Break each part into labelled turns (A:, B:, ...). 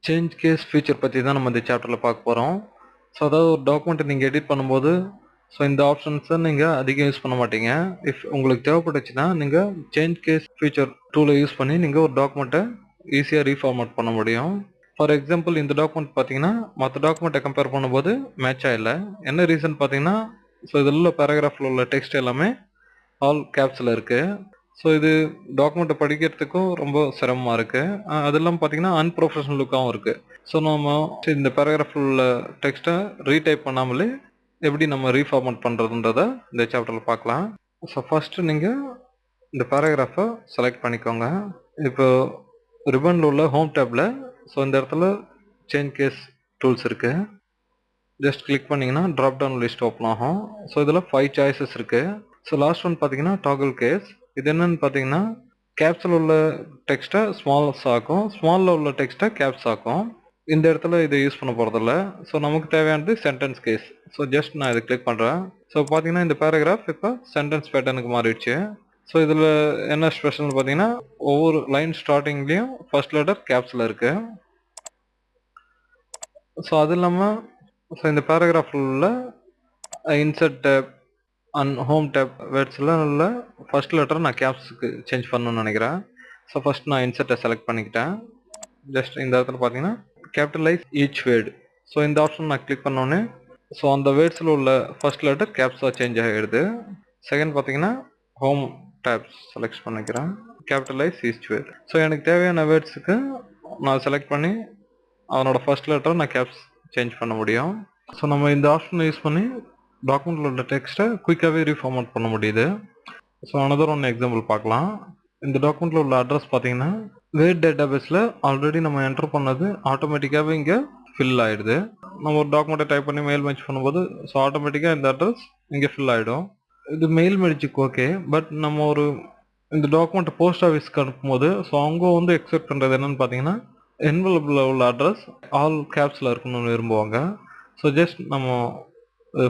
A: Change case feature பற்றி தான் நம்ம இந்த சாப்டரில் பார்க்க போகிறோம். ஸோ அதாவது ஒரு டாக்குமெண்ட்டை நீங்கள் எடிட் பண்ணும்போது ஸோ இந்த ஆப்ஷன்ஸை நீங்கள் அதிகம் யூஸ் பண்ண மாட்டீங்க. உங்களுக்கு தேவைப்பட்டுச்சுன்னா நீங்கள் சேஞ்ச் கேஸ் ஃபீச்சர் டூலை யூஸ் பண்ணி நீங்கள் ஒரு டாக்குமெண்ட்டை ஈஸியாக ரீஃபார்மேட் பண்ண முடியும். ஃபார் எக்ஸாம்பிள் இந்த டாக்குமெண்ட் பார்த்தீங்கன்னா மற்ற டாக்குமெண்ட்டை கம்பேர் பண்ணும்போது மேட்ச் ஆகல. என்ன ரீசன் பார்த்தீங்கன்னா ஸோ இதில் உள்ள பேராகிராஃபில் உள்ள டெக்ஸ்ட் எல்லாமே ஆல் கேப்ஸில் இருக்குது. ஸோ இது டாக்குமெண்ட்டை படிக்கிறதுக்கும் ரொம்ப சிரமமாக இருக்குது. அது இல்லாமல் பார்த்தீங்கன்னா அன்ப்ரொஃபஷனல் லுக்காகவும் இருக்குது. ஸோ நம்ம இந்த பேராகிராஃபில் உள்ள டெக்ஸ்ட்டை ரீடைப் பண்ணாமலே எப்படி நம்ம ரீஃபார்மேட் பண்ணுறதுன்றத இந்த சாப்டரில் பார்க்கலாம். ஸோ ஃபஸ்ட்டு நீங்கள் இந்த பேராகிராஃபை செலக்ட் பண்ணிக்கோங்க. இப்போ ரிபனில் உள்ள ஹோம் டேப்பில் ஸோ இந்த இடத்துல சேஞ்ச் கேஸ் டூல்ஸ் இருக்குது. ஜஸ்ட் கிளிக் பண்ணிங்கன்னா ட்ராப் டவுன் லிஸ்ட் ஓப்பன் ஆகும். ஸோ இதில் 5 சாய்ஸஸ் இருக்குது. ஸோ லாஸ்ட் ஒன் பார்த்தீங்கன்னா டாகிள் கேஸ். இது என்னன்னு பார்த்தீங்கன்னா கேப்ஸில் உள்ள டெக்ஸ்ட்டை ஸ்மால்ஸ் ஆக்கும், ஸ்மாலில் உள்ள டெக்ஸ்ட்டை கேப்ஸ் ஆக்கும். இந்த இடத்துல இதை யூஸ் பண்ண போகிறதில்ல. ஸோ நமக்கு தேவையானது சென்டென்ஸ் கேஸ். ஸோ ஜஸ்ட் நான் இதை கிளிக் பண்ணுறேன். ஸோ பார்த்தீங்கன்னா இந்த பேராகிராஃப் இப்போ சென்டென்ஸ் பேட்டர்னுக்கு மாறிடுச்சு. ஸோ இதில் என்ன ஸ்பெஷல்னு பார்த்தீங்கன்னா ஒவ்வொரு லைன் ஸ்டார்டிங்லேயும் ஃபர்ஸ்ட் லெட்டர் கேப்ஸில் இருக்குது. ஸோ அது இல்லாமல் ஸோ இந்த பேராகிராஃபில் உள்ள insert tab and home tab வேர்ட்ஸில் உள்ள ஃபர்ஸ்ட் லெட்டர் நான் கேப்ஸுக்கு சேஞ்ச் பண்ணணும்னு நினைக்கிறேன். ஸோ ஃபர்ஸ்ட் நான் இன்சர்ட்டை செலக்ட் பண்ணிக்கிட்டேன். ஜஸ்ட் இந்த இடத்துல பார்த்தீங்கன்னா கேபிட்டலைஸ் ஈச் வேர்டு. ஸோ இந்த ஆப்ஷன் நான் கிளிக் பண்ணோன்னே ஸோ அந்த வேர்ட்ஸில் உள்ள ஃபர்ஸ்ட் லெட்டர் கேப்ஸாக சேஞ்ச் ஆகிடுது. செகண்ட் பார்த்தீங்கன்னா ஹோம் டேப்ஸ் செலக்ட் பண்ணிக்கிறேன், கேபிட்டலைஸ் ஈச் வேர்டு. ஸோ எனக்கு தேவையான வேர்ட்ஸுக்கு நான் செலக்ட் பண்ணி அதனோட ஃபர்ஸ்ட் லெட்டரை நான் கேப்ஸ் சேஞ்ச் பண்ண முடியும். ஸோ நம்ம இந்த ஆப்ஷனை யூஸ் பண்ணி டாக்குமெண்ட்டில் உள்ள டெக்ஸ்ட்டை குயிக்காகவே ரீஃபார்மேட் பண்ண முடியுது. ஸோ அனதர் ஒன் எக்ஸாம்பிள் பார்க்கலாம். இந்த டாக்குமெண்ட்டில் உள்ள அட்ரஸ் பார்த்தீங்கன்னா வேர்ட் டேட்டா பேஸில் ஆல்ரெடி நம்ம என்டர் பண்ணது ஆட்டோமேட்டிக்காகவே இங்கே ஃபில் ஆகிடுது. நம்ம ஒரு டாக்குமெண்ட்டை டைப் பண்ணி மெயில் மேட்ச் பண்ணும்போது ஸோ ஆட்டோமேட்டிக்காக இந்த அட்ரஸ் இங்கே ஃபில் ஆகிடும். இது மெயில் மேட்ச்சுக்கு ஓகே. பட் நம்ம ஒரு இந்த டாக்குமெண்ட்டை போஸ்ட் ஆஃபீஸ்க்கு அனுப்பும்போது ஸோ அவங்க வந்து எக்ஸ்பெக்ட் பண்ணுறது என்னென்னு பார்த்தீங்கன்னா என்வலப்பில் உள்ள அட்ரஸ் ஆல் கேப்ஸில் இருக்கணும்னு விரும்புவாங்க. ஸோ ஜஸ்ட் நம்ம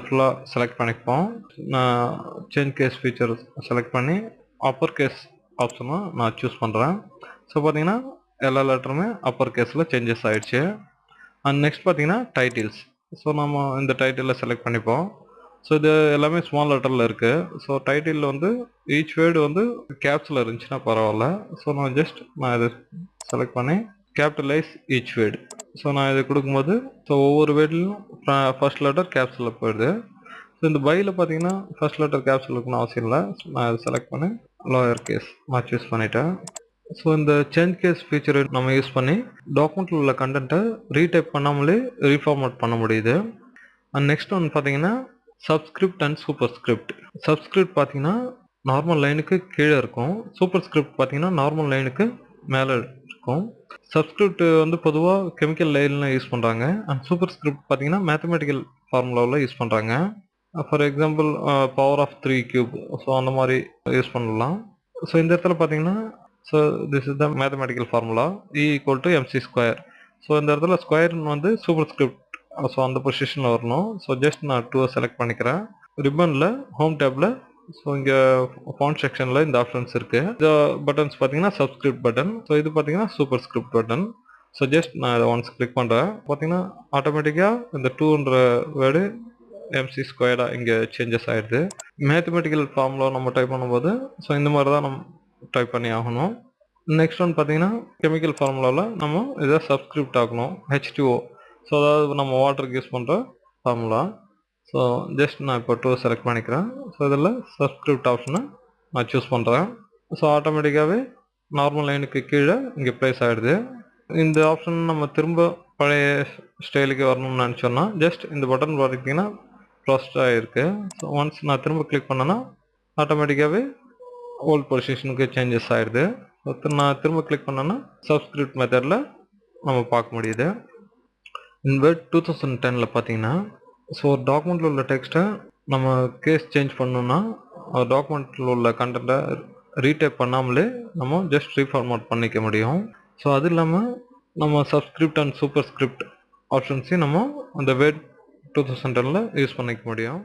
A: ஃபுல்லாக செலக்ட் பண்ணிப்போம். நான் சேஞ்ச் கேஸ் ஃபீச்சர் செலக்ட் பண்ணி அப்பர் கேஸ் ஆப்ஷனை நான் சூஸ் பண்ணுறேன். ஸோ பார்த்தீங்கன்னா எல்லா லெட்டருமே அப்பர் கேஸில் சேஞ்சஸ் ஆகிடுச்சு. அண்ட் நெக்ஸ்ட் பார்த்தீங்கன்னா டைட்டில்ஸ். ஸோ நம்ம இந்த டைட்டிலில் செலக்ட் பண்ணிப்போம். ஸோ இது எல்லாமே ஸ்மால் லெட்டரில் இருக்குது. ஸோ டைட்டிலில் வந்து ஈச் வேர்டு வந்து கேப்ஸில் இருந்துச்சுன்னா பரவாயில்ல. ஸோ நான் இதை செலக்ட் பண்ணி கேபிட்டலைஸ் ஈச் வேர்டு. ஸோ நான் இதை கொடுக்கும்போது ஸோ ஒவ்வொரு வேர்ட்லையும் ஃபர்ஸ்ட் லெட்டர் கேப்ஸில் போயிடுது. ஸோ இந்த பையில் பார்த்தீங்கன்னா ஃபர்ஸ்ட் லெட்டர் கேப்ஸில் இருக்கணும்னு அவசியம் இல்லை. நான் இதை செலக்ட் பண்ணி லோயர் கேஸ் நான் சூஸ் பண்ணிட்டேன். ஸோ இந்த சேஞ்ச் கேஸ் ஃபீச்சரை நம்ம யூஸ் பண்ணி டாக்குமெண்ட்டில் உள்ள கண்டென்ட்டை ரீடைப் பண்ணாமலே ரீஃபார்மேட் பண்ண முடியுது. அண்ட் நெக்ஸ்ட் ஒன்று பார்த்தீங்கன்னா subscript and super script. Subscript பார்த்தீங்கன்னா நார்மல் லைனுக்கு கீழே இருக்கும். சூப்பர் ஸ்கிரிப்ட் பார்த்தீங்கன்னா நார்மல் லைனுக்கு மேலே இருக்கும். சப்ஸ்கிரிப்ட் வந்து பொதுவாக கெமிக்கல் லைனில் யூஸ் பண்ணுறாங்க. அண்ட் சூப்பர் ஸ்கிரிப்ட் பார்த்தீங்கன்னா மேத்தமெட்டிக்கல் ஃபார்முலாவில் யூஸ் பண்ணுறாங்க. For example power of 3 cube. So அந்த மாதிரி யூஸ் பண்ணலாம். ஸோ இந்த இடத்துல பார்த்தீங்கன்னா so this is the mathematical formula E=mc². So இந்த இடத்துல ஸ்கொயர் வந்து சூப்பர் ஸ்கிரிப்ட். ஸோ அந்த பொசிஷனில் வரணும். ஸோ ஜஸ்ட் நான் 2 செலக்ட் பண்ணிக்கிறேன். ரிப்பனில் ஹோம் டேப்பில் ஸோ இங்கே ஃபாண்ட் செக்ஷனில் இந்த ஆப்ஷன்ஸ் இருக்குது. இந்த பட்டன்ஸ் பார்த்தீங்கன்னா சப்ஸ்கிரிப்ட் பட்டன். ஸோ இது பார்த்தீங்கன்னா super script button. So just நான் இதை ஒன்ஸ் கிளிக் பண்ணுறேன். பார்த்தீங்கன்னா ஆட்டோமேட்டிக்காக இந்த 2ன்ற வேர்டு mc² இங்கே சேஞ்சஸ் ஆகிடுது. மேத்தமெட்டிக்கல் ஃபார்முலா நம்ம டைப் பண்ணும்போது ஸோ இந்த மாதிரி தான் நம்ம டைப் பண்ணி ஆகணும். நெக்ஸ்ட் ஒன் பார்த்தீங்கன்னா கெமிக்கல் ஃபார்முலாவில் நம்ம இதை சப்ஸ்கிரிப்ட் ஆகணும். H2O. ஸோ அதாவது நம்ம வாட்டருக்கு யூஸ் பண்ணுற ஃபார்முலா. ஸோ ஜஸ்ட் நான் இப்போ 2 செலக்ட் பண்ணிக்கிறேன். ஸோ இதில் சப்ஸ்கிரிப்ட் ஆப்ஷனை நான் சூஸ் பண்ணுறேன். ஸோ ஆட்டோமேட்டிக்காகவே நார்மல் லைனுக்கு கீழே இங்கே ப்ளேஸ் ஆகிடுது. இந்த ஆப்ஷன் நம்ம திரும்ப பழைய ஸ்டைலுக்கு வரணும்னு நினச்சோன்னா ஜஸ்ட் இந்த பட்டன் பார்த்தீங்கன்னா ப்ராசஸ் ஆகிருக்கு. ஸோ ஒன்ஸ் நான் திரும்ப கிளிக் பண்ணேன்னா ஆட்டோமேட்டிக்காகவே ஓல்ட் பொசிஷனுக்கு சேஞ்சஸ் ஆகிடுது. ஸோ நான் திரும்ப கிளிக் பண்ணேன்னா சப்ஸ்கிரிப்ட் மெத்தடில் நம்ம பார்க்க முடியுது. இந்த வேர்ட் 2010 பார்த்தீங்கன்னா ஸோ ஒரு டாக்குமெண்ட்டில் உள்ள டெக்ஸ்ட்டை நம்ம கேஸ் சேஞ்ச் பண்ணணுன்னா டாக்குமெண்ட்டில் உள்ள கண்டென்ட்டை ரீடைப் பண்ணாமலே நம்ம ஜஸ்ட் ரீஃபார்மேட் பண்ணிக்க முடியும். ஸோ அது இல்லாமல் நம்ம சப்ஸ்கிரிப்ட் அண்ட் சூப்பர் ஸ்கிரிப்ட் ஆப்ஷன்ஸையும் நம்ம அந்த வேர்ட் 2010 யூஸ் பண்ணிக்க முடியும்.